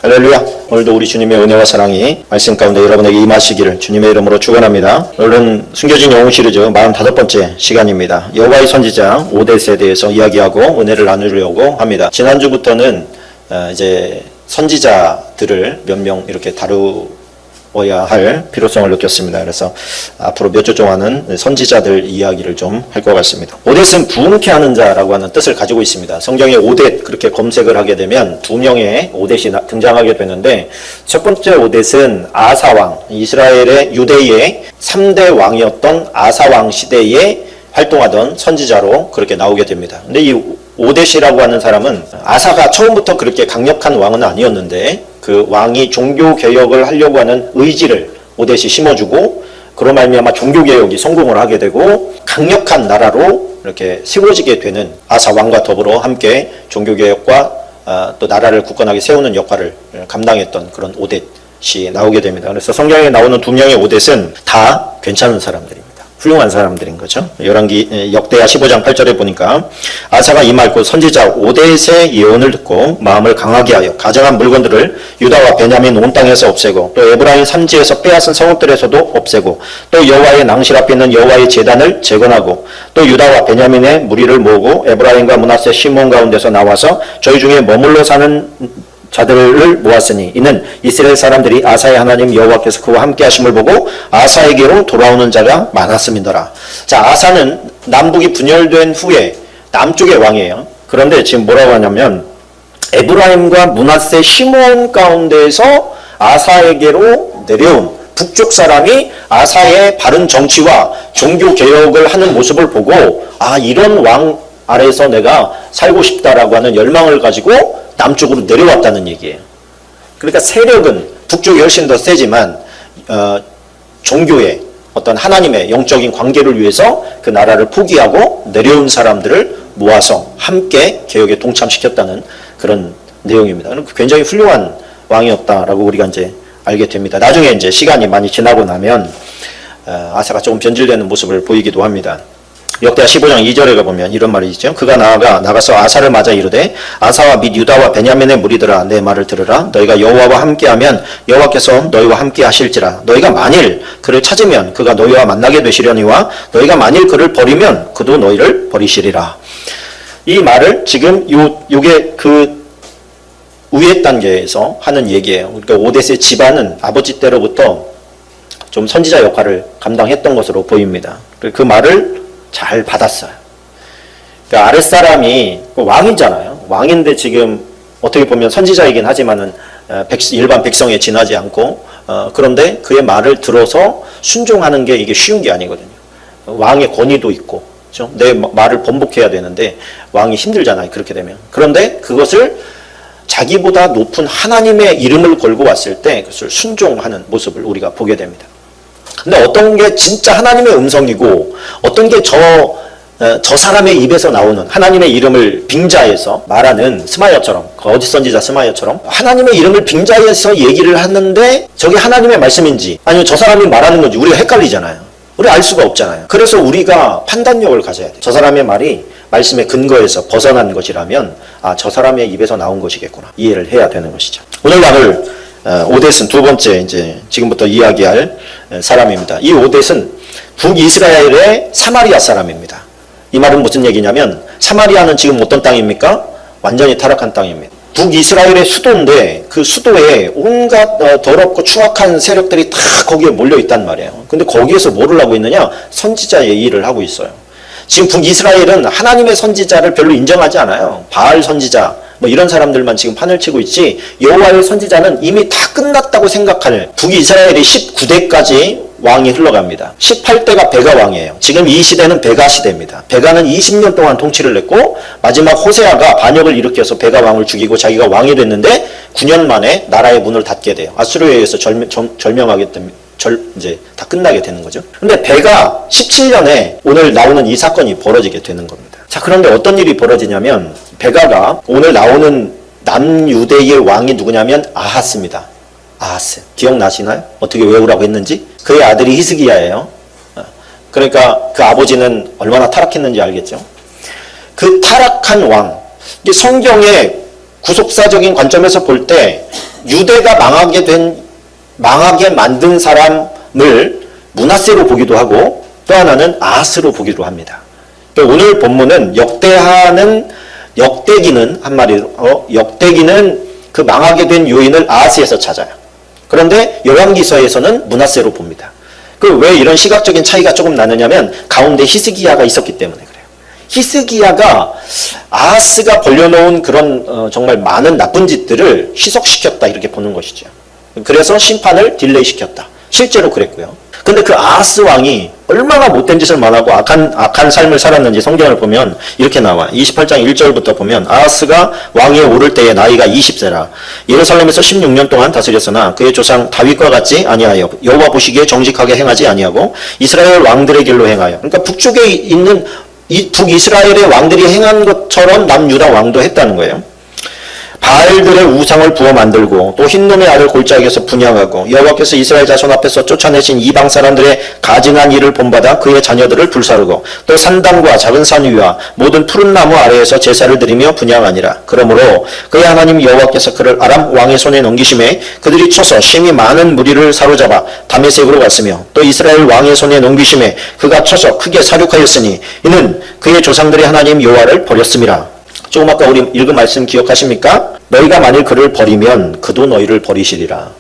할렐루야. 오늘도 우리 주님의 은혜와 사랑이 말씀 가운데 여러분에게 임하시기를 주님의 이름으로 축원합니다. 오늘은 숨겨진 영웅 시리즈 45번째 시간입니다. 여호와의 선지자 오뎃에 대해서 이야기하고 은혜를 나누려고 합니다. 지난주부터는 이제 선지자들을 몇 명 이렇게 다루어야 할 필요성을 느꼈습니다. 그래서 앞으로 몇 주 동안은 선지자들 이야기를 좀 할 것 같습니다. 오뎃은 부흥케 하는 자라고 하는 뜻을 가지고 있습니다. 성경에 오뎃 그렇게 검색을 하게 되면 두 명의 오뎃이 등장하게 되는데, 첫 번째 오뎃은 아사왕, 이스라엘의 유대의 3대 왕이었던 아사왕 시대에 활동하던 선지자로 그렇게 나오게 됩니다. 근데 이 오뎃이라고 하는 사람은 아사가 처음부터 그렇게 강력한 왕은 아니었는데 그 왕이 종교개혁을 하려고 하는 의지를 오뎃이 심어주고, 그로 말미암아 종교개혁이 성공을 하게 되고 강력한 나라로 이렇게 세워지게 되는 아사 왕과 더불어 함께 종교개혁과 또 나라를 굳건하게 세우는 역할을 감당했던 그런 오뎃이 나오게 됩니다. 그래서 성경에 나오는 두 명의 오뎃은 다 괜찮은 사람들입니다. 훌륭한 사람들인 거죠. 열왕기 역대하 15장 8절에 보니까 아사가 이말고 선지자 오뎃의 예언을 듣고 마음을 강하게 하여 가져간 물건들을 유다와 베냐민 온 땅에서 없애고 또 에브라임 산지에서 빼앗은 성읍들에서도 없애고 또 여호와의 낭실 앞에 있는 여호와의 제단을 재건하고 또 유다와 베냐민의 무리를 모으고 에브라임과 므낫세 시몬 가운데서 나와서 저희 중에 머물러 사는 자들을 모았으니 이는 이스라엘 사람들이 아사의 하나님 여호와께서 그와 함께 하심을 보고 아사에게로 돌아오는 자가 많았음이더라. 자, 아사는 남북이 분열된 후에 남쪽의 왕이에요. 그런데 지금 뭐라고 하냐면 에브라임과 므낫세 시몬 가운데에서 아사에게로 내려온 북쪽 사람이 아사의 바른 정치와 종교 개혁을 하는 모습을 보고 이런 왕 아래에서 내가 살고 싶다라고 하는 열망을 가지고 남쪽으로 내려왔다는 얘기예요. 그러니까 세력은 북쪽이 훨씬 더 세지만 종교의 어떤 하나님의 영적인 관계를 위해서 그 나라를 포기하고 내려온 사람들을 모아서 함께 개혁에 동참시켰다는 그런 내용입니다. 굉장히 훌륭한 왕이었다라고 우리가 이제 알게 됩니다. 나중에 이제 시간이 많이 지나고 나면 아사가 조금 변질되는 모습을 보이기도 합니다. 역대하 15장 2절에 가보면 이런 말이 있죠. 그가 나가서 아사를 맞아 이르되 아사와 및 유다와 베냐민의 무리들아 내 말을 들으라. 너희가 여호와와 함께하면 여호와께서 너희와 함께 하실지라. 너희가 만일 그를 찾으면 그가 너희와 만나게 되시려니와 너희가 만일 그를 버리면 그도 너희를 버리시리라. 이 말을 지금 요게 그 위에 단계에서 하는 얘기예요. 그러니까 오뎃의 집안은 아버지 때로부터 좀 선지자 역할을 감당했던 것으로 보입니다. 그 말을 잘 받았어요. 그러니까 아랫사람이 왕이잖아요. 왕인데 지금 어떻게 보면 선지자이긴 하지만은 일반 백성에 지나지 않고 그런데 그의 말을 들어서 순종하는 게 이게 쉬운 게 아니거든요. 왕의 권위도 있고, 그렇죠? 내 말을 번복해야 되는데 왕이 힘들잖아요. 그렇게 되면. 그런데 그것을 자기보다 높은 하나님의 이름을 걸고 왔을 때 그것을 순종하는 모습을 우리가 보게 됩니다. 근데 어떤 게 진짜 하나님의 음성이고 어떤 게 저 사람의 입에서 나오는 하나님의 이름을 빙자해서 말하는 스마야처럼, 거짓 선지자 스마야처럼 하나님의 이름을 빙자해서 얘기를 하는데 저게 하나님의 말씀인지 아니면 저 사람이 말하는 건지 우리가 헷갈리잖아요. 우리 알 수가 없잖아요. 그래서 우리가 판단력을 가져야 돼요. 저 사람의 말이 말씀의 근거에서 벗어난 것이라면 저 사람의 입에서 나온 것이겠구나 이해를 해야 되는 것이죠. 오늘 나눌 오뎃은 두 번째 이제 지금부터 이야기할 사람입니다. 이 오뎃은 북이스라엘의 사마리아 사람입니다. 이 말은 무슨 얘기냐면 사마리아는 지금 어떤 땅입니까? 완전히 타락한 땅입니다. 북이스라엘의 수도인데 그 수도에 온갖 더럽고 추악한 세력들이 다 거기에 몰려 있단 말이에요. 근데 거기에서 뭐를 하고 있느냐? 선지자의 일을 하고 있어요. 지금 북이스라엘은 하나님의 선지자를 별로 인정하지 않아요. 바알 선지자 뭐 이런 사람들만 지금 판을 치고 있지 여호와의 선지자는 이미 다 끝났다고 생각하는 북이스라엘이 19대까지 왕이 흘러갑니다. 18대가 베가 왕이에요. 지금 이 시대는 베가 시대입니다. 베가는 20년 동안 통치를 했고 마지막 호세아가 반역을 일으켜서 베가 왕을 죽이고 자기가 왕이 됐는데 9년 만에 나라의 문을 닫게 돼요. 아수르에 의해서 절명하게 됩니다. 이제 다 끝나게 되는 거죠. 근데 베가 17년에 오늘 나오는 이 사건이 벌어지게 되는 겁니다. 자, 그런데 어떤 일이 벌어지냐면 베가가 오늘 나오는 남유대의 왕이 누구냐면 아하스입니다. 아하스. 기억나시나요? 어떻게 외우라고 했는지? 그의 아들이 히스기야예요. 그러니까 그 아버지는 얼마나 타락했는지 알겠죠? 그 타락한 왕, 성경에 구속사적인 관점에서 볼 때 유대가 망하게 만든 사람을 므낫세로 보기도 하고 또 하나는 아하스로 보기도 합니다. 그러니까 오늘 본문은 역대기는 한마디로 역대기는 그 망하게 된 요인을 아하스에서 찾아요. 그런데 열왕기서에서는 므낫세로 봅니다. 그 왜 이런 시각적인 차이가 조금 나느냐면 가운데 히스기야가 있었기 때문에 그래요. 히스기야가 아하스가 벌려놓은 그런 정말 많은 나쁜 짓들을 희석시켰다 이렇게 보는 것이죠. 그래서 심판을 딜레이시켰다. 실제로 그랬고요. 근데 그 아하스 왕이 얼마나 못된 짓을 많하고 악한 삶을 살았는지 성경을 보면 이렇게 나와. 28장 1절부터 보면 아하스가 왕위에 오를 때의 나이가 20세라. 예루살렘에서 16년 동안 다스렸으나 그의 조상 다윗과 같지 아니하여 여호와 보시기에 정직하게 행하지 아니하고 이스라엘 왕들의 길로 행하여. 그러니까 북쪽에 있는 이 북이스라엘의 왕들이 행한 것처럼 남유다 왕도 했다는 거예요. 바알들의 우상을 부어 만들고 또 흰놈의 알을 골짜기에서 분향하고 여호와께서 이스라엘 자손 앞에서 쫓아내신 이방 사람들의 가증한 일을 본받아 그의 자녀들을 불사르고 또 산당과 작은 산 위와 모든 푸른 나무 아래에서 제사를 드리며 분향하니라. 그러므로 그의 하나님 여호와께서 그를 아람 왕의 손에 넘기심에 그들이 쳐서 심히 많은 무리를 사로잡아 다메섹으로 갔으며 또 이스라엘 왕의 손에 넘기심에 그가 쳐서 크게 사륙하였으니 이는 그의 조상들의 하나님 여호와를 버렸음이라. 조금 아까 우리 읽은 말씀 기억하십니까? 너희가 만일 그를 버리면 그도 너희를 버리시리라.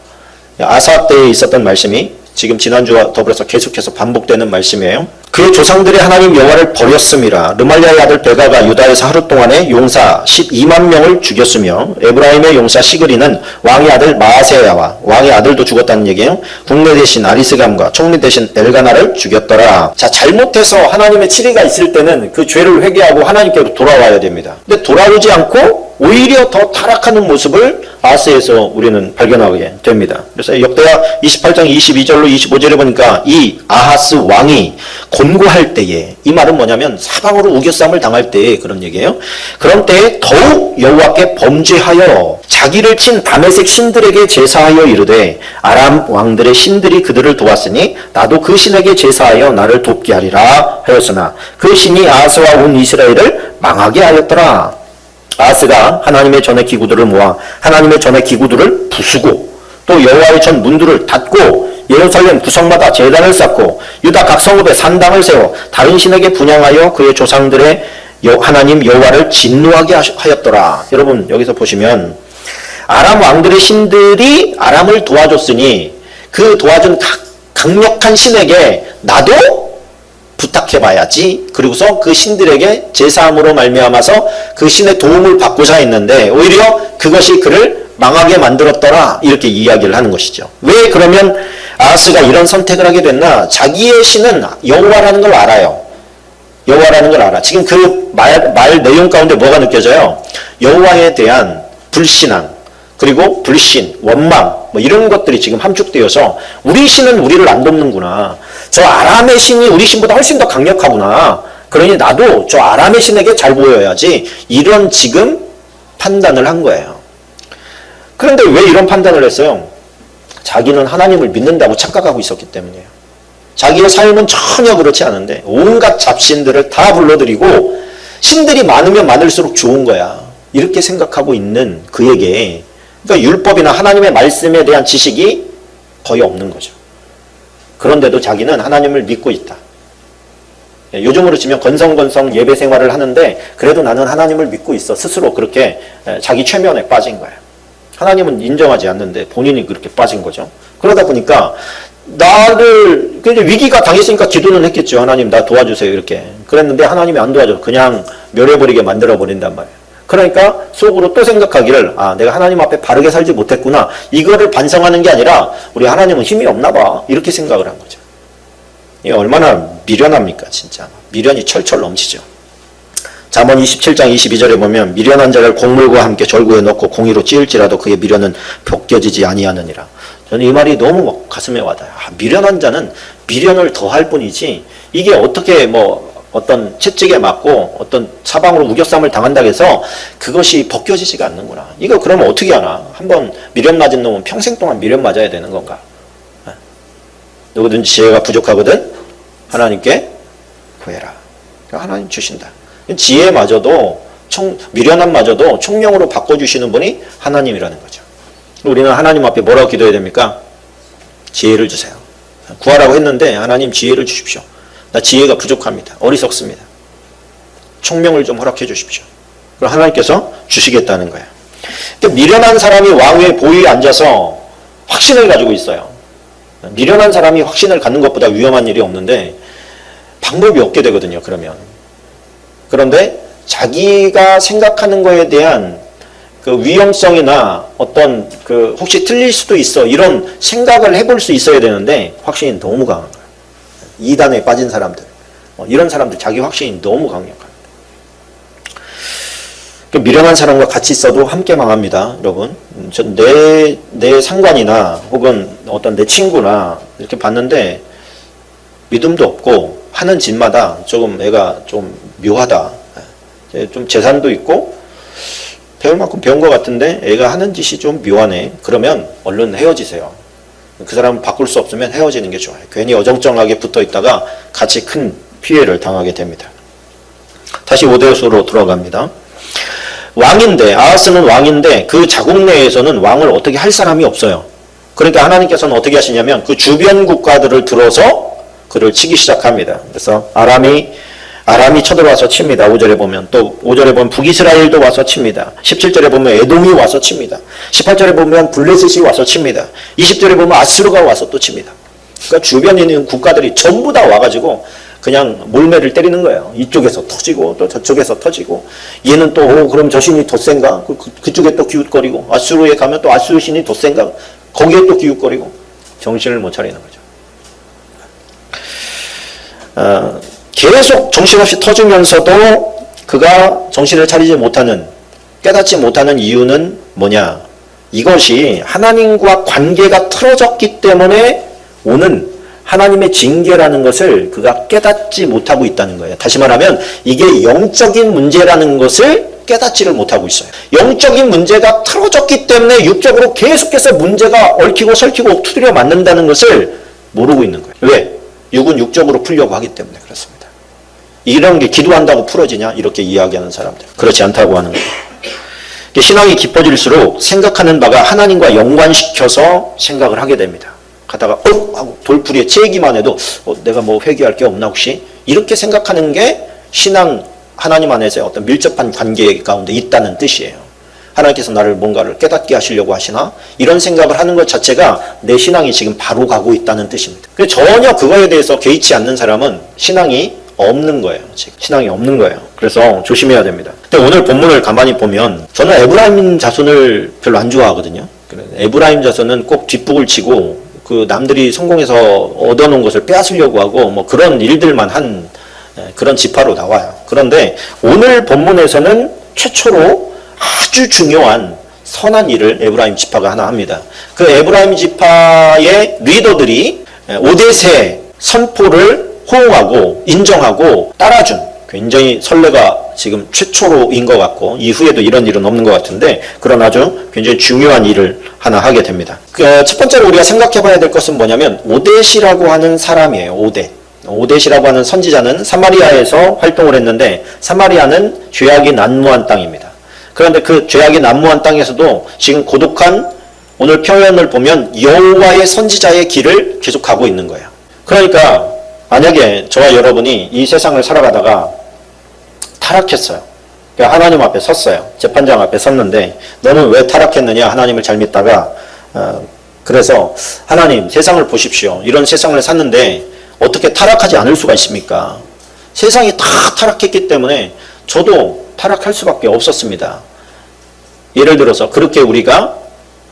아사 때에 있었던 말씀이 지금 지난주와 더불어서 계속해서 반복되는 말씀이에요. 그의 조상들의 하나님 여호와를 버렸음이라. 르말리아의 아들 베가가 유다에서 하루 동안에 용사 12만 명을 죽였으며 에브라임의 용사 시그리는 왕의 아들 마아세야와 왕의 아들도 죽었다는 얘기예요. 국내 대신 아리스감과 총리 대신 엘가나를 죽였더라. 자, 잘못해서 하나님의 치리가 있을 때는 그 죄를 회개하고 하나님께로 돌아와야 됩니다. 근데 돌아오지 않고 오히려 더 타락하는 모습을 아하스에서 우리는 발견하게 됩니다. 그래서 역대하 28장 22절로 25절에 보니까 이 아하스 왕이 곤고할 때에, 이 말은 뭐냐면 사방으로 우겨쌈을 당할 때에 그런 얘기예요. 그런 때에 더욱 여호와께 범죄하여 자기를 친 다메섹 신들에게 제사하여 이르되 아람 왕들의 신들이 그들을 도왔으니 나도 그 신에게 제사하여 나를 돕게 하리라 하였으나 그 신이 아하스와 온 이스라엘을 망하게 하였더라. 아하스가 하나님의 전의 기구들을 모아 하나님의 전의 기구들을 부수고 또 여호와의 전 문들을 닫고 예루살렘 구성마다 제단을 쌓고 유다 각 성읍에 산당을 세워 다른 신에게 분향하여 그의 조상들의 하나님 여호와를 진노하게 하였더라. 여러분 여기서 보시면 아람 왕들의 신들이 아람을 도와줬으니 그 도와준 강력한 신에게 나도 부탁해봐야지. 그리고서 그 신들에게 제사함으로 말미암아서 그 신의 도움을 받고자 했는데 오히려 그것이 그를 망하게 만들었더라. 이렇게 이야기를 하는 것이죠. 왜 그러면 아하스가 이런 선택을 하게 됐나? 자기의 신은 여호와라는 걸 알아요. 여호와라는 걸 알아. 지금 그 말 내용 가운데 뭐가 느껴져요? 여호와에 대한 불신앙, 그리고 불신, 원망 뭐 이런 것들이 지금 함축되어서 우리 신은 우리를 안 돕는구나. 저 아람의 신이 우리 신보다 훨씬 더 강력하구나. 그러니 나도 저 아람의 신에게 잘 보여야지. 이런 지금 판단을 한 거예요. 그런데 왜 이런 판단을 했어요? 자기는 하나님을 믿는다고 착각하고 있었기 때문이에요. 자기의 삶은 전혀 그렇지 않은데 온갖 잡신들을 다 불러들이고 신들이 많으면 많을수록 좋은 거야. 이렇게 생각하고 있는 그에게 그러니까 율법이나 하나님의 말씀에 대한 지식이 거의 없는 거죠. 그런데도 자기는 하나님을 믿고 있다. 요즘으로 치면 건성건성 예배 생활을 하는데 그래도 나는 하나님을 믿고 있어. 스스로 그렇게 자기 최면에 빠진 거예요. 하나님은 인정하지 않는데 본인이 그렇게 빠진 거죠. 그러다 보니까 나를 위기가 당했으니까 기도는 했겠죠. 하나님 나 도와주세요 이렇게. 그랬는데 하나님이 안 도와줘. 그냥 멸해버리게 만들어버린단 말이에요. 그러니까 속으로 또 생각하기를 내가 하나님 앞에 바르게 살지 못했구나. 이거를 반성하는 게 아니라 우리 하나님은 힘이 없나 봐. 이렇게 생각을 한 거죠. 이게 얼마나 미련합니까 진짜. 미련이 철철 넘치죠. 잠언 27장 22절에 보면 미련한 자를 곡물과 함께 절구에 넣고 공의로 찌을지라도 그의 미련은 벗겨지지 아니하느니라. 저는 이 말이 너무 가슴에 와닿아요. 미련한 자는 미련을 더할 뿐이지 이게 어떻게 어떤 채찍에 맞고 어떤 사방으로 우겨쌈을 당한다고 해서 그것이 벗겨지지가 않는구나. 이거 그러면 어떻게 하나? 한번 미련 맞은 놈은 평생 동안 미련 맞아야 되는 건가? 누구든지 지혜가 부족하거든 하나님께 구해라. 하나님 주신다. 지혜마저도 미련함마저도 총명으로 바꿔주시는 분이 하나님이라는 거죠. 우리는 하나님 앞에 뭐라고 기도해야 됩니까? 지혜를 주세요. 구하라고 했는데 하나님 지혜를 주십시오. 나 지혜가 부족합니다. 어리석습니다. 총명을 좀 허락해 주십시오. 그럼 하나님께서 주시겠다는 거예요. 미련한 사람이 왕의 보위에 앉아서 확신을 가지고 있어요. 미련한 사람이 확신을 갖는 것보다 위험한 일이 없는데 방법이 없게 되거든요. 그런데 자기가 생각하는 거에 대한 그 위험성이나 어떤 그 혹시 틀릴 수도 있어 이런 생각을 해볼 수 있어야 되는데 확신이 너무 강한 거예요. 이단에 빠진 사람들, 이런 사람들 자기 확신이 너무 강력합니다. 미련한 사람과 같이 있어도 함께 망합니다, 여러분. 내 상관이나 혹은 어떤 내 친구나 이렇게 봤는데 믿음도 없고 하는 짓마다 조금 애가 좀 묘하다. 좀 재산도 있고 배울 만큼 배운 것 같은데 애가 하는 짓이 좀 묘하네. 그러면 얼른 헤어지세요. 그 사람을 바꿀 수 없으면 헤어지는 게 좋아요. 괜히 어정쩡하게 붙어 있다가 같이 큰 피해를 당하게 됩니다. 다시 오데스로 들어갑니다. 왕인데, 아하스는 왕인데 그 자국 내에서는 왕을 어떻게 할 사람이 없어요. 그러니까 하나님께서는 어떻게 하시냐면 그 주변 국가들을 들어서 그를 치기 시작합니다. 그래서 아람이 쳐들어와서 칩니다. 5절에 보면. 또 5절에 보면 북이스라엘도 와서 칩니다. 17절에 보면 에돔이 와서 칩니다. 18절에 보면 블레셋이 와서 칩니다. 20절에 보면 아수르가 와서 또 칩니다. 그러니까 주변에 있는 국가들이 전부 다 와가지고 그냥 몰매를 때리는 거예요. 이쪽에서 터지고 또 저쪽에서 터지고 얘는 또 그럼 저 신이 더 센가? 그쪽에 또 기웃거리고 아수르에 가면 또 아수르 신이 더 센가? 거기에 또 기웃거리고 정신을 못 차리는 거죠. 계속 정신없이 터지면서도 그가 정신을 차리지 못하는, 깨닫지 못하는 이유는 뭐냐? 이것이 하나님과 관계가 틀어졌기 때문에 오는 하나님의 징계라는 것을 그가 깨닫지 못하고 있다는 거예요. 다시 말하면 이게 영적인 문제라는 것을 깨닫지를 못하고 있어요. 영적인 문제가 틀어졌기 때문에 육적으로 계속해서 문제가 얽히고 설키고 두드려 맞는다는 것을 모르고 있는 거예요. 왜? 육은 육적으로 풀려고 하기 때문에 그렇습니다. 이런 게 기도한다고 풀어지냐? 이렇게 이야기하는 사람들. 그렇지 않다고 하는 거예요. 신앙이 깊어질수록 생각하는 바가 하나님과 연관시켜서 생각을 하게 됩니다. 가다가 하고 돌풀이에 채기만 해도 내가 뭐 회개할 게 없나 혹시? 이렇게 생각하는 게 신앙 하나님 안에서의 어떤 밀접한 관계 가운데 있다는 뜻이에요. 하나님께서 나를 뭔가를 깨닫게 하시려고 하시나? 이런 생각을 하는 것 자체가 내 신앙이 지금 바로 가고 있다는 뜻입니다. 전혀 그거에 대해서 개의치 않는 사람은 신앙이 없는 거예요. 지금 신앙이 없는 거예요. 그래서 조심해야 됩니다. 근데 오늘 본문을 가만히 보면 저는 에브라임 자손을 별로 안 좋아하거든요. 에브라임 자손은 꼭 뒷북을 치고 그 남들이 성공해서 얻어놓은 것을 빼앗으려고 하고 뭐 그런 일들만 한 그런 지파로 나와요. 그런데 오늘 본문에서는 최초로 아주 중요한 선한 일을 에브라임 지파가 하나 합니다. 그 에브라임 지파의 리더들이 오데세 선포를 호응하고 인정하고 따라준 굉장히 선례가 지금 최초로인 것 같고 이후에도 이런 일은 없는 것 같은데 그런 아주 굉장히 중요한 일을 하나 하게 됩니다. 첫 번째로 우리가 생각해 봐야 될 것은 뭐냐면 오뎃이라고 하는 사람이에요. 오뎃이라고 하는 선지자는 사마리아에서 활동을 했는데 사마리아는 죄악이 난무한 땅입니다. 그런데 그 죄악이 난무한 땅에서도 지금 고독한 오늘 표현을 보면 여호와의 선지자의 길을 계속 가고 있는 거예요. 그러니까 만약에 저와 여러분이 이 세상을 살아가다가 타락했어요. 그러니까 하나님 앞에 섰어요. 재판장 앞에 섰는데 너는 왜 타락했느냐? 하나님을 잘 믿다가 그래서 하나님 세상을 보십시오. 이런 세상을 샀는데 어떻게 타락하지 않을 수가 있습니까? 세상이 다 타락했기 때문에 저도 타락할 수밖에 없었습니다. 예를 들어서 그렇게 우리가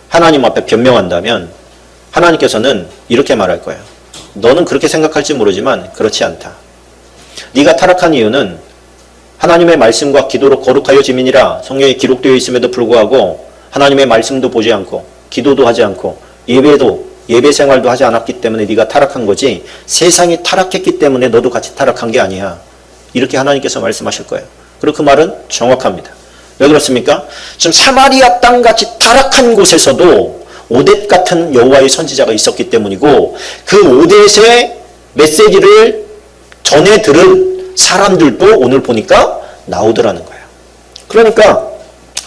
하나님 앞에 변명한다면 하나님께서는 이렇게 말할 거예요. 너는 그렇게 생각할지 모르지만 그렇지 않다. 네가 타락한 이유는 하나님의 말씀과 기도로 거룩하여짐이니라 성경에 기록되어 있음에도 불구하고 하나님의 말씀도 보지 않고 기도도 하지 않고 예배 생활도 하지 않았기 때문에 네가 타락한 거지 세상이 타락했기 때문에 너도 같이 타락한 게 아니야. 이렇게 하나님께서 말씀하실 거예요. 그리고 그 말은 정확합니다. 왜 그렇습니까? 지금 사마리아 땅같이 타락한 곳에서도 오뎃 같은 여호와의 선지자가 있었기 때문이고 그 오뎃의 메시지를 전해 들은 사람들도 오늘 보니까 나오더라는 거예요. 그러니까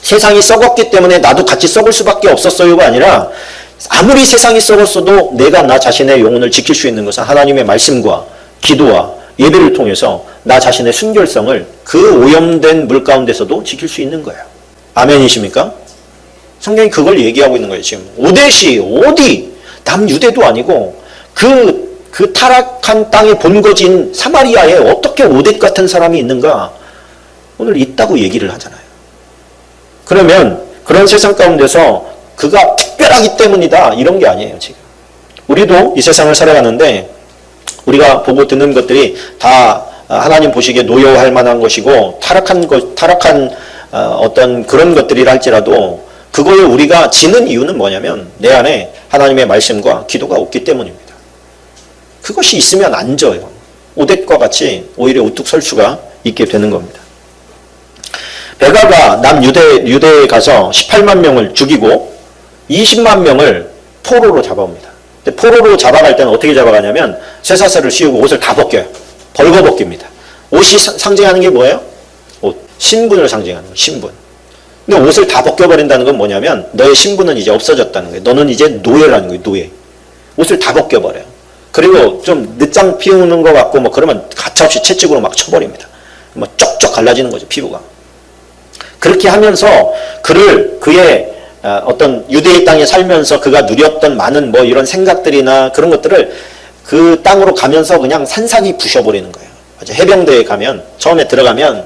세상이 썩었기 때문에 나도 같이 썩을 수밖에 없었어요가 아니라 아무리 세상이 썩었어도 내가 나 자신의 영혼을 지킬 수 있는 것은 하나님의 말씀과 기도와 예배를 통해서 나 자신의 순결성을 그 오염된 물 가운데서도 지킬 수 있는 거예요. 아멘이십니까? 성경이 그걸 얘기하고 있는 거예요. 지금 오데시 어디 남유대도 아니고 그 타락한 땅의 본거지인 사마리아에 어떻게 오뎃 같은 사람이 있는가? 오늘 있다고 얘기를 하잖아요. 그러면 그런 세상 가운데서 그가 특별하기 때문이다 이런 게 아니에요. 지금 우리도 이 세상을 살아가는데 우리가 보고 듣는 것들이 다 하나님 보시기에 노여워할 만한 것이고 타락한 어떤 그런 것들이라 할지라도 그거에 우리가 지는 이유는 뭐냐면 내 안에 하나님의 말씀과 기도가 없기 때문입니다. 그것이 있으면 안 져요. 오뎃과 같이 오히려 우뚝 설 수가 있게 되는 겁니다. 베가가 남유대에 가서 18만 명을 죽이고 20만 명을 포로로 잡아옵니다. 근데 포로로 잡아갈 때는 어떻게 잡아가냐면 쇠사슬을 씌우고 옷을 다 벗겨요. 벌거벗깁니다. 옷이 상징하는 게 뭐예요? 옷. 신분을 상징하는 거예요. 신분. 근데 옷을 다 벗겨버린다는 건 뭐냐면 너의 신분은 이제 없어졌다는 거예요. 너는 이제 노예라는 거예요. 노예. 옷을 다 벗겨버려요. 그리고 좀 늦장 피우는 것 같고 뭐 그러면 가차없이 채찍으로 막 쳐버립니다. 뭐 쩍쩍 갈라지는 거죠. 피부가. 그렇게 하면서 그의 어떤 유대의 땅에 살면서 그가 누렸던 많은 뭐 이런 생각들이나 그런 것들을 그 땅으로 가면서 그냥 산산이 부셔버리는 거예요. 해병대에 가면 처음에 들어가면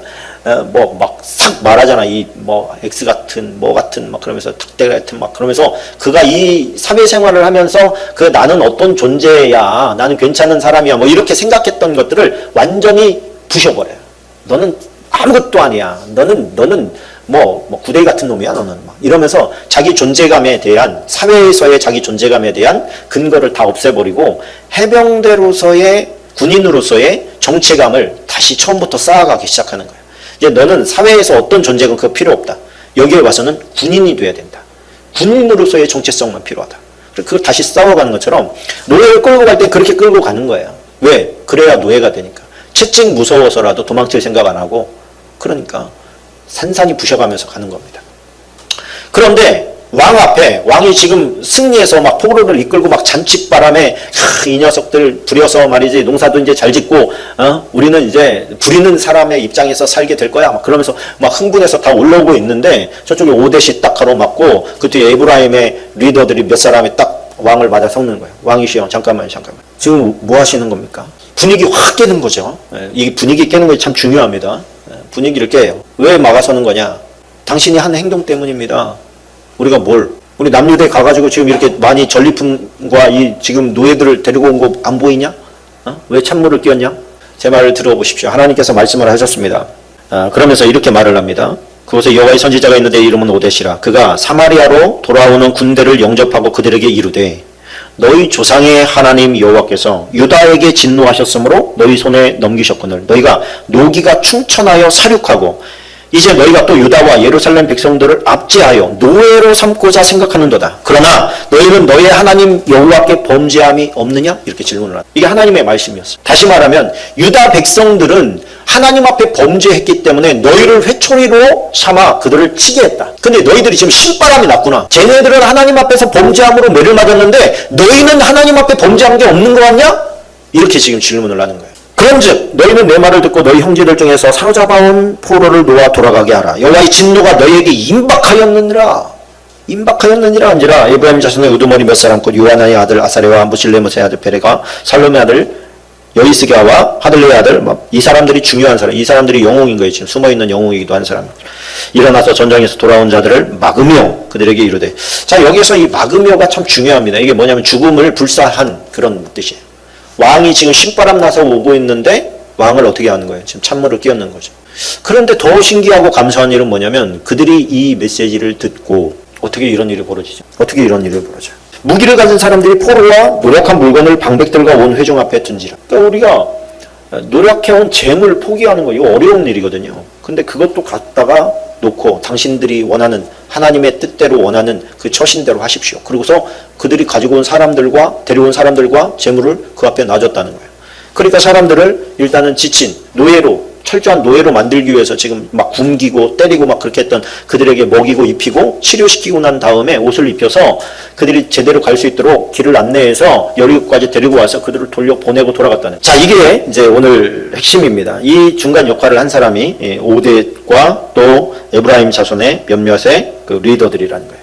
뭐 막 싹 말하잖아. 이 뭐 X 같은 뭐 같은 막 그러면서 특대 같은 막 그러면서 그가 이 사회생활을 하면서 나는 어떤 존재야. 나는 괜찮은 사람이야. 뭐 이렇게 생각했던 것들을 완전히 부셔버려요. 너는 아무것도 아니야. 너는 뭐 구데기 같은 놈이야. 너는 막 이러면서 자기 존재감에 대한 사회에서의 자기 존재감에 대한 근거를 다 없애버리고 해병대로서의 군인으로서의 정체감을 다시 처음부터 쌓아가기 시작하는 거예요. 이제 너는 사회에서 어떤 존재가 그거 필요 없다. 여기에 와서는 군인이 돼야 된다. 군인으로서의 정체성만 필요하다. 그걸 다시 싸워가는 것처럼 노예를 끌고 갈 때 그렇게 끌고 가는 거예요. 왜? 그래야 노예가 되니까. 채찍 무서워서라도 도망칠 생각 안 하고 그러니까 산산이 부셔가면서 가는 겁니다. 그런데 왕 앞에 왕이 지금 승리해서 막 포로를 이끌고 막 잔칫바람에 이 녀석들 부려서 말이지 농사도 이제 잘 짓고 우리는 이제 부리는 사람의 입장에서 살게 될 거야 막 그러면서 막 흥분해서 다 올라오고 있는데 저쪽에 오뎃이 딱 가로막고 그 뒤에 에브라임의 리더들이 몇 사람이 딱 왕을 맞아 섞는 거예요. 왕이시여 잠깐만 지금 뭐 하시는 겁니까? 분위기 확 깨는 거죠. 이 분위기 깨는 것이 참 중요합니다. 분위기를 깨요. 왜 막아서는 거냐? 당신이 한 행동 때문입니다. 우리 남유대 가가지고 지금 이렇게 많이 전리품과 이 지금 노예들을 데리고 온 거 안 보이냐? 왜 찬물을 끼얹냐? 제 말을 들어보십시오. 하나님께서 말씀을 하셨습니다. 그러면서 이렇게 말을 합니다. 그곳에 여호와의 선지자가 있는데 이름은 오뎃이라. 그가 사마리아로 돌아오는 군대를 영접하고 그들에게 이르되 너희 조상의 하나님 여호와께서 유다에게 진노하셨으므로 너희 손에 넘기셨거늘 너희가 노기가 충천하여 사륙하고 이제 너희가 또 유다와 예루살렘 백성들을 압제하여 노예로 삼고자 생각하는도다. 그러나 너희는 너희 하나님 여호와께 범죄함이 없느냐? 이렇게 질문을 합니다. 이게 하나님의 말씀이었어요. 다시 말하면 유다 백성들은 하나님 앞에 범죄했기 때문에 너희를 회초리로 삼아 그들을 치게 했다. 근데 너희들이 지금 신바람이 났구나. 쟤네들은 하나님 앞에서 범죄함으로 매를 맞았는데 너희는 하나님 앞에 범죄한 게 없는 거 같냐? 이렇게 지금 질문을 하는 거예요. 그런즉 너희는 내 말을 듣고 너희 형제들 중에서 사로잡아온 포로를 놓아 돌아가게 하라. 여호와의 진노가 너희에게 임박하였느니라 한지라. 에브라임 자손의 우두머리 몇 사람 곧 요하나의 아들 아사레와 무실레못의 아들 베레가 살롬의 아들 여이스기야와 하들레의 아들 이 사람들이 중요한 사람. 이 사람들이 영웅인 거예요. 지금 숨어있는 영웅이기도 한 사람. 일어나서 전장에서 돌아온 자들을 막으며 그들에게 이르되. 자, 여기서 이 막으며가 참 중요합니다. 이게 뭐냐면 죽음을 불사한 그런 뜻이에요. 왕이 지금 신바람 나서 오고 있는데 왕을 어떻게 하는 거예요? 지금 찬물을 끼얹는 거죠. 그런데 더 신기하고 감사한 일은 뭐냐면 그들이 이 메시지를 듣고 어떻게 이런 일이 벌어지죠? 무기를 가진 사람들이 포로와 노력한 물건을 방백들과 온 회중 앞에 던지라. 그러니까 우리가 노력해온 재물 포기하는 거 이거 어려운 일이거든요. 근데 그것도 갖다가 놓고 당신들이 원하는 하나님의 뜻대로 원하는 그 처신대로 하십시오. 그리고서 그들이 가지고 온 사람들과 데려온 사람들과 재물을 그 앞에 놔줬다는 거예요. 그러니까 사람들을 일단은 지친 노예로 철저한 노예로 만들기 위해서 지금 막 굶기고 때리고 막 그렇게 했던 그들에게 먹이고 입히고 치료시키고 난 다음에 옷을 입혀서 그들이 제대로 갈 수 있도록 길을 안내해서 여리고까지 데리고 와서 그들을 돌려보내고 돌아갔다는. 자, 이게 이제 오늘 핵심입니다. 이 중간 역할을 한 사람이 오뎃과 또 에브라임 자손의 몇몇의 그 리더들이라는 거예요.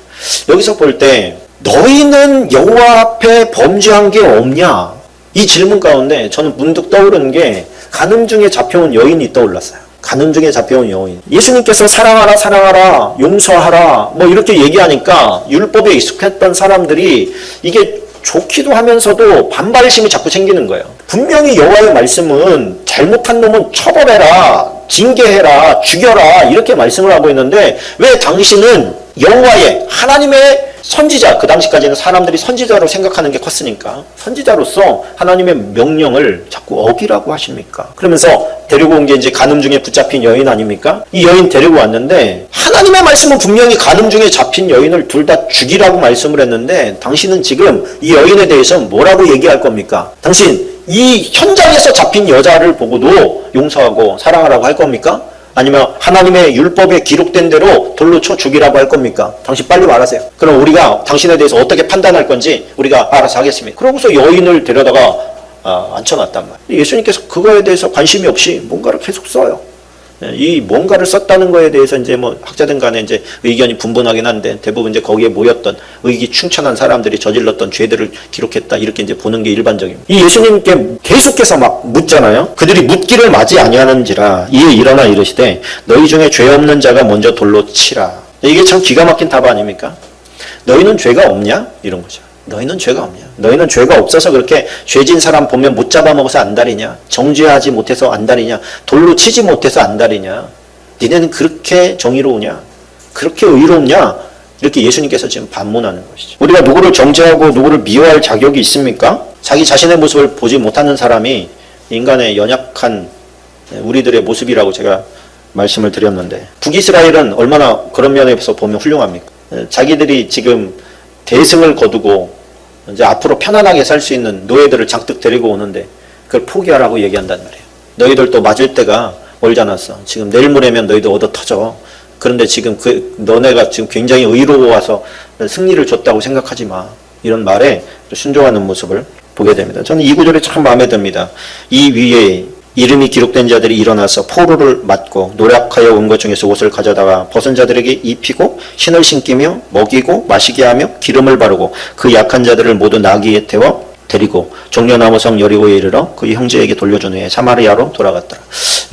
여기서 볼 때 너희는 여호와 앞에 범죄한 게 없냐? 이 질문 가운데 저는 문득 떠오르는 게 간음 중에 잡혀온 여인이 떠올랐어요. 간음 중에 잡혀온 여인. 예수님께서 사랑하라, 사랑하라, 용서하라, 뭐 이렇게 얘기하니까 율법에 익숙했던 사람들이 이게 좋기도 하면서도 반발심이 자꾸 생기는 거예요. 분명히 여호와의 말씀은 잘못한 놈은 처벌해라, 징계해라, 죽여라 이렇게 말씀을 하고 있는데 왜 당신은 여호와의 하나님의 선지자, 그 당시까지는 사람들이 선지자로 생각하는 게 컸으니까 선지자로서 하나님의 명령을 자꾸 어기라고 하십니까? 그러면서 데리고 온 게 이제 간음 중에 붙잡힌 여인 아닙니까? 이 여인 데리고 왔는데 하나님의 말씀은 분명히 간음 중에 잡힌 여인을 둘 다 죽이라고 말씀을 했는데 당신은 지금 이 여인에 대해서 뭐라고 얘기할 겁니까? 당신 이 현장에서 잡힌 여자를 보고도 용서하고 사랑하라고 할 겁니까? 아니면 하나님의 율법에 기록된 대로 돌로 쳐 죽이라고 할 겁니까? 당신 빨리 말하세요. 그럼 우리가 당신에 대해서 어떻게 판단할 건지 우리가 알아서 하겠습니다. 그러고서 여인을 데려다가 앉혀놨단 말이에요. 예수님께서 그거에 대해서 관심이 없이 뭔가를 계속 써요. 이 뭔가를 썼다는 거에 대해서 이제 뭐 학자들 간에 이제 의견이 분분하긴 한데 대부분 이제 거기에 모였던 의기충천한 사람들이 저질렀던 죄들을 기록했다 이렇게 이제 보는 게 일반적입니다. 이 예수님께 계속해서 막 묻잖아요. 그들이 묻기를 맞이 아니하는지라 이에 일어나 이르시되 너희 중에 죄 없는 자가 먼저 돌로 치라. 이게 참 기가 막힌 답 아닙니까? 너희는 죄가 없냐? 이런 거죠. 너희는 죄가 없냐? 너희는 죄가 없어서 그렇게 죄진 사람 보면 못 잡아먹어서 안달이냐? 정죄하지 못해서 안달이냐? 돌로 치지 못해서 안달이냐? 니네는 그렇게 정의로우냐? 그렇게 의롭냐? 이렇게 예수님께서 지금 반문하는 것이죠. 우리가 누구를 정죄하고 누구를 미워할 자격이 있습니까? 자기 자신의 모습을 보지 못하는 사람이 인간의 연약한 우리들의 모습이라고 제가 말씀을 드렸는데 북이스라엘은 얼마나 그런 면에서 보면 훌륭합니까? 자기들이 지금 대승을 거두고 이제 앞으로 편안하게 살 수 있는 노예들을 잔뜩 데리고 오는데 그걸 포기하라고 얘기한단 말이에요. 너희들도 맞을 때가 멀지 않았어. 지금 내일 모레면 너희도 얻어 터져. 그런데 지금 너네가 지금 굉장히 의로워서 승리를 줬다고 생각하지 마. 이런 말에 순종하는 모습을 보게 됩니다. 저는 이 구절이 참 마음에 듭니다. 이 위에 이름이 기록된 자들이 일어나서 포로를 맞고 노력하여 온 것 중에서 옷을 가져다가 벗은 자들에게 입히고 신을 신기며 먹이고 마시게 하며 기름을 바르고 그 약한 자들을 모두 나귀에 태워 데리고 종려나무 성 여리고에 이르러 그의 형제에게 돌려준 후에 사마리아로 돌아갔더라.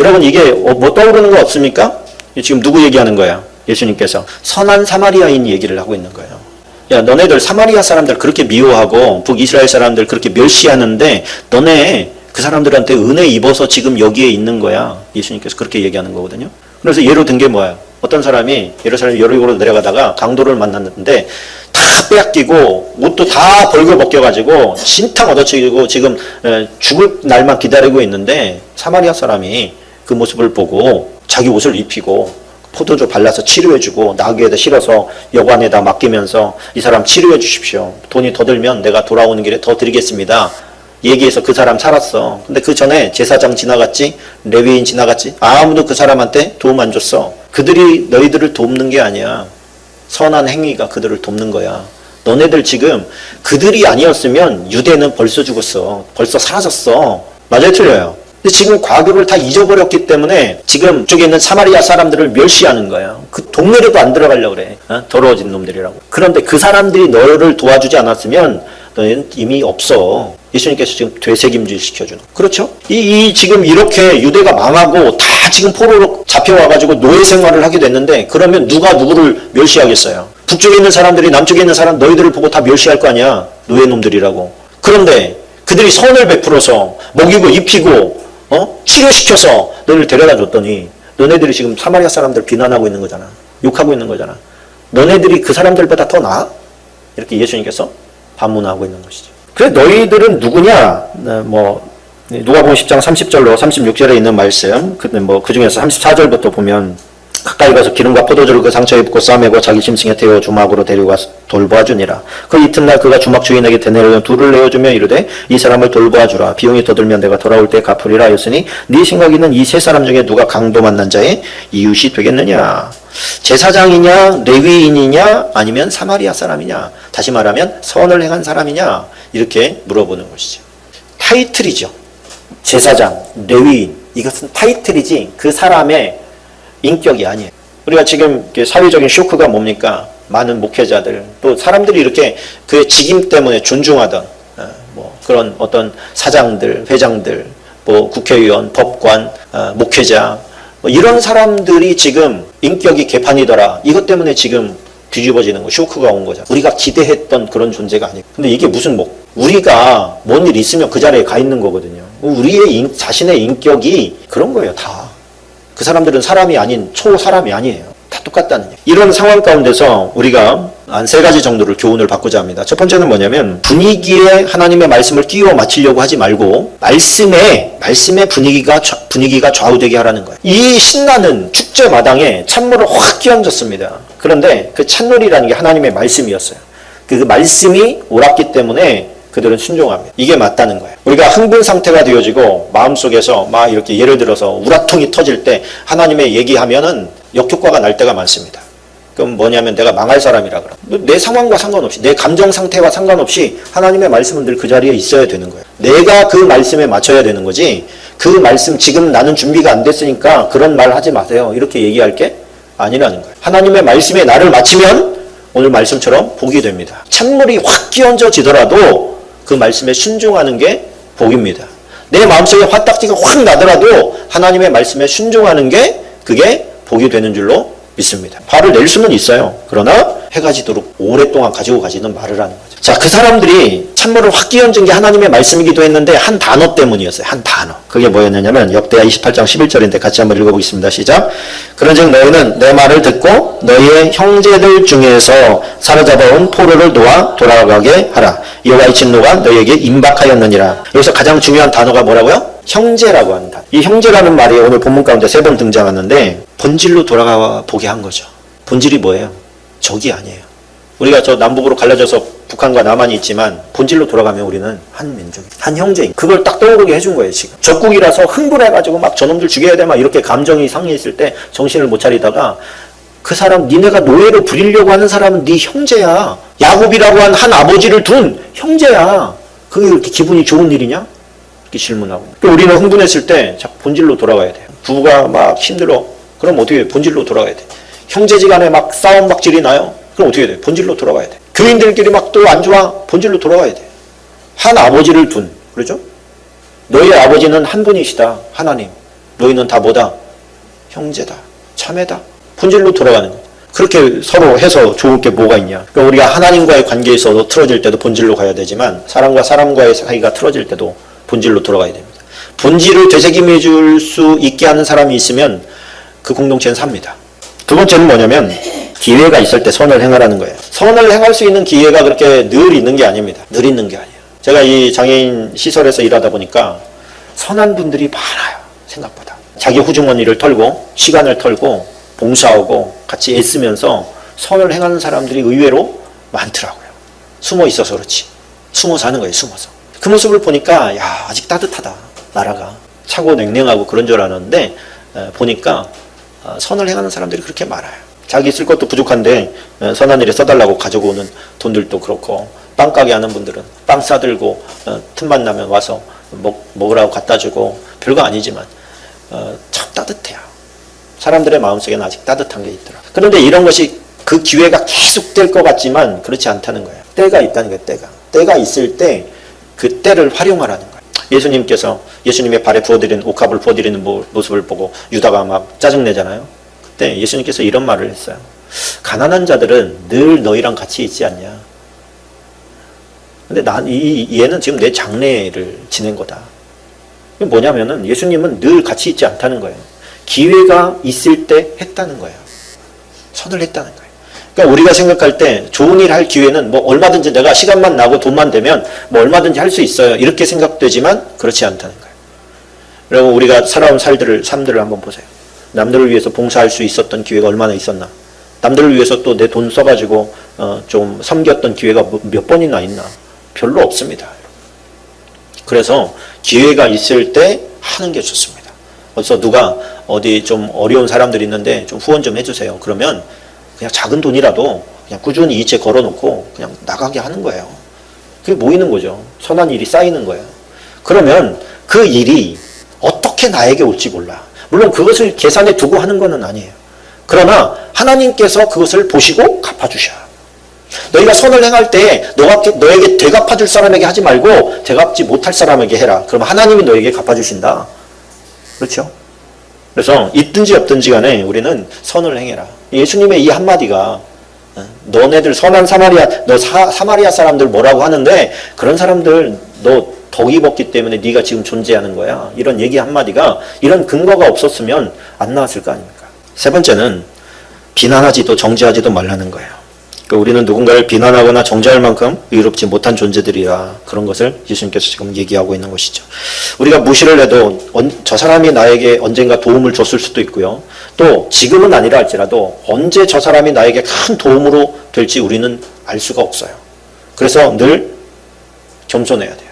여러분 이게 뭐 떠오르는 거 없습니까? 지금 누구 얘기하는 거야? 예수님께서 선한 사마리아인 얘기를 하고 있는 거예요. 야, 너네들 사마리아 사람들 그렇게 미워하고 북이스라엘 사람들 그렇게 멸시하는데 너네 그 사람들한테 은혜 입어서 지금 여기에 있는 거야. 예수님께서 그렇게 얘기하는 거거든요. 그래서 예로 든 게 뭐예요? 어떤 사람이 예루살렘 여리고로 내려가다가 강도를 만났는데 다 빼앗기고 옷도 다 벌거 벗겨가지고 진탕 얻어치고 지금 죽을 날만 기다리고 있는데 사마리아 사람이 그 모습을 보고 자기 옷을 입히고 포도주 발라서 치료해주고 나귀에다 실어서 여관에다 맡기면서 이 사람 치료해 주십시오. 돈이 더 들면 내가 돌아오는 길에 더 드리겠습니다. 얘기해서 그 사람 살았어. 근데 그 전에 제사장 지나갔지, 레위인 지나갔지, 아무도 그 사람한테 도움 안 줬어. 그들이 너희들을 돕는 게 아니야. 선한 행위가 그들을 돕는 거야. 너네들 지금 그들이 아니었으면 유대는 벌써 죽었어. 벌써 사라졌어. 맞아요, 틀려요? 근데 지금 과거를 다 잊어버렸기 때문에 지금 이쪽에 있는 사마리아 사람들을 멸시하는 거야. 그 동네로도 안 들어가려고 그래. 더러워진 놈들이라고. 그런데 그 사람들이 너를 도와주지 않았으면 너희는 이미 없어. 예수님께서 지금 되새김질 시켜주는. 그렇죠? 지금 이렇게 유대가 망하고 다 지금 포로로 잡혀와가지고 노예 생활을 하게 됐는데 그러면 누가 누구를 멸시하겠어요? 북쪽에 있는 사람들이 남쪽에 있는 사람 너희들을 보고 다 멸시할 거 아니야. 노예놈들이라고. 그런데 그들이 선을 베풀어서 먹이고 입히고 치료시켜서 너희를 데려다 줬더니 너네들이 지금 사마리아 사람들 비난하고 있는 거잖아. 욕하고 있는 거잖아. 너네들이 그 사람들보다 더 나아? 이렇게 예수님께서 반문하고 있는 것이죠. 그래 너희들은 누구냐? 누가복음 10장 30절로 36절에 있는 말씀. 근데 그 중에서 34절부터 보면 가까이 가서 기름과 포도주를 그 상처에 붓고 싸매고 자기 짐승에 태워 주막으로 데려가서 돌보아주니라. 그 이튿날 그가 주막 주인에게 대내려 둘을 내어주며 이르되 이 사람을 돌보아주라. 비용이 더 들면 내가 돌아올 때 갚으리라 하였으니 네 생각에는 이 세 사람 중에 누가 강도 만난 자의 이웃이 되겠느냐. 제사장이냐 레위인이냐 아니면 사마리아 사람이냐. 다시 말하면 선을 행한 사람이냐. 이렇게 물어보는 것이죠. 타이틀이죠. 제사장, 레위인. 이것은 타이틀이지 그 사람의 인격이 아니에요. 우리가 지금 사회적인 쇼크가 뭡니까? 많은 목회자들, 또 사람들이 이렇게 그의 직임 때문에 존중하던 뭐 그런 어떤 사장들, 회장들, 뭐 국회의원, 법관, 목회자 뭐 이런 사람들이 지금 인격이 개판이더라. 이것 때문에 지금 뒤집어지는 거, 쇼크가 온 거죠. 우리가 기대했던 그런 존재가 아니고. 근데 이게 무슨 뭐 우리가 뭔 일 있으면 그 자리에 가 있는 거거든요. 우리의 자신의 인격이 그런 거예요, 다. 그 사람들은 사람이 아닌 초사람이 아니에요. 다 똑같다는 얘기. 이런 상황 가운데서 우리가 한 세 가지 정도를 교훈을 받고자 합니다. 첫 번째는 뭐냐면 분위기에 하나님의 말씀을 끼워 맞추려고 하지 말고 말씀의 분위기가 좌우되게 하라는 거예요. 이 신나는 축제 마당에 찬물을 확 끼얹었습니다. 그런데 그 찬물이라는 게 하나님의 말씀이었어요. 그 말씀이 옳았기 때문에 그들은 순종합니다. 이게 맞다는 거예요. 우리가 흥분 상태가 되어지고 마음속에서 막 이렇게 예를 들어서 우라통이 터질 때 하나님의 얘기하면은 역효과가 날 때가 많습니다. 그럼 뭐냐면 내가 망할 사람이라 그럼. 내 상황과 상관없이 내 감정 상태와 상관없이 하나님의 말씀은 늘 그 자리에 있어야 되는 거예요. 내가 그 말씀에 맞춰야 되는 거지 그 말씀 지금 나는 준비가 안 됐으니까 그런 말 하지 마세요. 이렇게 얘기할 게 아니라는 거예요. 하나님의 말씀에 나를 맞추면 오늘 말씀처럼 복이 됩니다. 찬물이 확 끼얹어지더라도 그 말씀에 순종하는 게 복입니다. 내 마음속에 화딱지가 확 나더라도 하나님의 말씀에 순종하는 게 그게 복이 되는 줄로 믿습니다. 화를 낼 수는 있어요. 그러나 해가 지도록 오랫동안 가지고 가지는 말을 하는 거죠. 자, 그 사람들이 찬물을 확 끼얹은 게 하나님의 말씀이기도 했는데 한 단어 때문이었어요. 한 단어. 그게 뭐였냐면 역대하 28장 11절인데 같이 한번 읽어보겠습니다. 시작. 그런즉 너희는 내 말을 듣고 너희의 형제들 중에서 사로잡아온 포로를 놓아 돌아가게 하라. 여호와의 진노가 너희에게 임박하였느니라. 여기서 가장 중요한 단어가 뭐라고요? 형제라고 한다. 이 형제라는 말이 오늘 본문 가운데 3번 등장하는데 본질로 돌아가 보게 한 거죠. 본질이 뭐예요? 적이 아니에요. 우리가 저 남북으로 갈라져서 북한과 남한이 있지만 본질로 돌아가면 우리는 한 민족이, 한 형제인. 그걸 딱 떠오르게 해준 거예요, 지금. 적국이라서 흥분해가지고 막 저놈들 죽여야 돼, 막 이렇게 감정이 상해있을 때 정신을 못 차리다가 그 사람, 니네가 노예로 부리려고 하는 사람은 네 형제야. 야곱이라고 한 아버지를 둔 형제야. 그게 이렇게 기분이 좋은 일이냐? 이렇게 질문하고. 우리는 흥분했을 때 본질로 돌아가야 돼요. 부부가 막 힘들어. 그럼 어떻게 해요? 본질로 돌아가야 돼. 형제지간에 막 싸움 박질이 나요. 그럼 어떻게 돼? 본질로 돌아가야 돼. 교인들끼리 막 또 안 좋아. 본질로 돌아가야 돼. 한 아버지를 둔. 그렇죠? 너희 아버지는 한 분이시다. 하나님. 너희는 다 뭐다? 형제다. 자매다. 본질로 돌아가는 거예요. 그렇게 서로 해서 좋을 게 뭐가 있냐. 그러니까 우리가 하나님과의 관계에서 틀어질 때도 본질로 가야 되지만 사람과 사람과의 사이가 틀어질 때도 본질로 돌아가야 됩니다. 본질을 되새김해 줄 수 있게 하는 사람이 있으면 그 공동체는 삽니다. 두 번째는 뭐냐면 기회가 있을 때 선을 행하라는 거예요. 선을 행할 수 있는 기회가 그렇게 늘 있는 게 아닙니다. 늘 있는 게 아니에요. 제가 이 장애인 시설에서 일하다 보니까 선한 분들이 많아요. 생각보다. 자기 후주머니를 털고 시간을 털고 봉사하고 같이 애쓰면서 선을 행하는 사람들이 의외로 많더라고요. 숨어 있어서 그렇지. 숨어 사는 거예요. 숨어서. 그 모습을 보니까 야, 아직 따뜻하다. 나라가. 차고 냉랭하고 그런 줄 알았는데 보니까 선을 행하는 사람들이 그렇게 많아요. 자기 쓸 것도 부족한데 선한 일에 써달라고 가지고 오는 돈들도 그렇고, 빵가게 하는 분들은 빵 싸들고 틈만 나면 와서 먹으라고 갖다 주고, 별거 아니지만 참 따뜻해요. 사람들의 마음속에는 아직 따뜻한 게 있더라. 그런데 이런 것이 그 기회가 계속될 것 같지만 그렇지 않다는 거예요. 때가 있다는 거예요. 때가 있을 때 그 때를 활용하라는 거예요. 예수님께서 예수님의 발에 부어드리는 옥합을 부어드리는 모습을 보고 유다가 막 짜증내잖아요. 그때 예수님께서 이런 말을 했어요. 가난한 자들은 늘 너희랑 같이 있지 않냐. 근데 얘는 지금 내 장례를 지낸 거다. 뭐냐면은 예수님은 늘 같이 있지 않다는 거예요. 기회가 있을 때 했다는 거예요. 선을 했다는 거예요. 그러니까 우리가 생각할 때 좋은 일 할 기회는 뭐 얼마든지 내가 시간만 나고 돈만 되면 뭐 얼마든지 할 수 있어요. 이렇게 생각되지만 그렇지 않다는 거예요. 여러분, 우리가 살아온 삶들을 한번 보세요. 남들을 위해서 봉사할 수 있었던 기회가 얼마나 있었나? 남들을 위해서 또 내 돈 써가지고 좀 섬겼던 기회가 몇 번이나 있나? 별로 없습니다. 그래서 기회가 있을 때 하는 게 좋습니다. 그래서 누가 어디 좀 어려운 사람들이 있는데 좀 후원 좀 해주세요. 그러면 그냥 작은 돈이라도 그냥 꾸준히 이체 걸어놓고 그냥 나가게 하는 거예요. 그게 모이는 거죠. 선한 일이 쌓이는 거예요. 그러면 그 일이 어떻게 나에게 올지 몰라. 물론 그것을 계산해 두고 하는 것은 아니에요. 그러나 하나님께서 그것을 보시고 갚아주셔요. 너희가 선을 행할 때 너에게 되갚아줄 사람에게 하지 말고 되갚지 못할 사람에게 해라. 그러면 하나님이 너에게 갚아주신다. 그렇죠? 그래서 있든지 없든지 간에 우리는 선을 행해라. 예수님의 이 한마디가 너네들 선한 사마리아 사람들 뭐라고 하는데 그런 사람들 너 덕 입었기 때문에 네가 지금 존재하는 거야. 이런 얘기 한마디가 이런 근거가 없었으면 안 나왔을 거 아닙니까? 세 번째는 비난하지도 정죄하지도 말라는 거예요. 그러니까 우리는 누군가를 비난하거나 정죄할 만큼 의롭지 못한 존재들이라 그런 것을 예수님께서 지금 얘기하고 있는 것이죠. 우리가 무시를 해도 저 사람이 나에게 언젠가 도움을 줬을 수도 있고요. 또 지금은 아니라 할지라도 언제 저 사람이 나에게 큰 도움으로 될지 우리는 알 수가 없어요. 그래서 늘 겸손해야 돼요.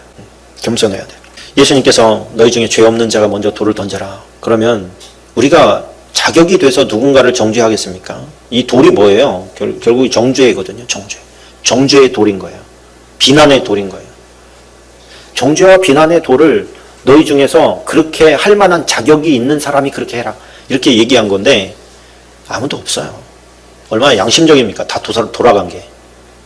겸손해야 돼요. 예수님께서 너희 중에 죄 없는 자가 먼저 돌을 던져라. 그러면 우리가 자격이 돼서 누군가를 정죄하겠습니까? 이 돌이 뭐예요? 결국 정죄이거든요. 정죄의 돌인 거예요. 비난의 돌인 거예요. 정죄와 비난의 돌을 너희 중에서 그렇게 할 만한 자격이 있는 사람이 그렇게 해라. 이렇게 얘기한 건데 아무도 없어요. 얼마나 양심적입니까? 다 돌아간 게.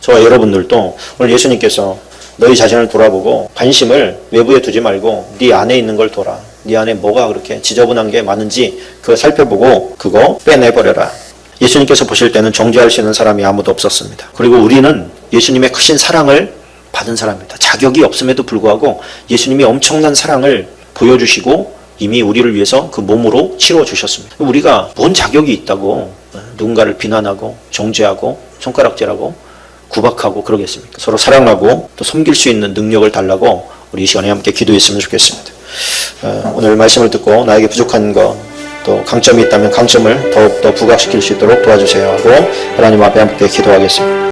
저와 여러분들도 오늘 예수님께서 너희 자신을 돌아보고 관심을 외부에 두지 말고 네 안에 있는 걸 돌아. 네 안에 뭐가 그렇게 지저분한 게 많은지 그거 살펴보고 그거 빼내버려라. 예수님께서 보실 때는 정죄할 수 있는 사람이 아무도 없었습니다. 그리고 우리는 예수님의 크신 사랑을 받은 사람입니다. 자격이 없음에도 불구하고 예수님이 엄청난 사랑을 보여주시고 이미 우리를 위해서 그 몸으로 치러주셨습니다. 우리가 뭔 자격이 있다고 누군가를 비난하고 정죄하고 손가락질하고 구박하고 그러겠습니까? 서로 사랑하고 또 섬길 수 있는 능력을 달라고 우리 이 시간에 함께 기도했으면 좋겠습니다. 오늘 말씀을 듣고 나에게 부족한 것 또 강점이 있다면 강점을 더욱더 부각시킬 수 있도록 도와주세요 하고 하나님 앞에 함께 기도하겠습니다.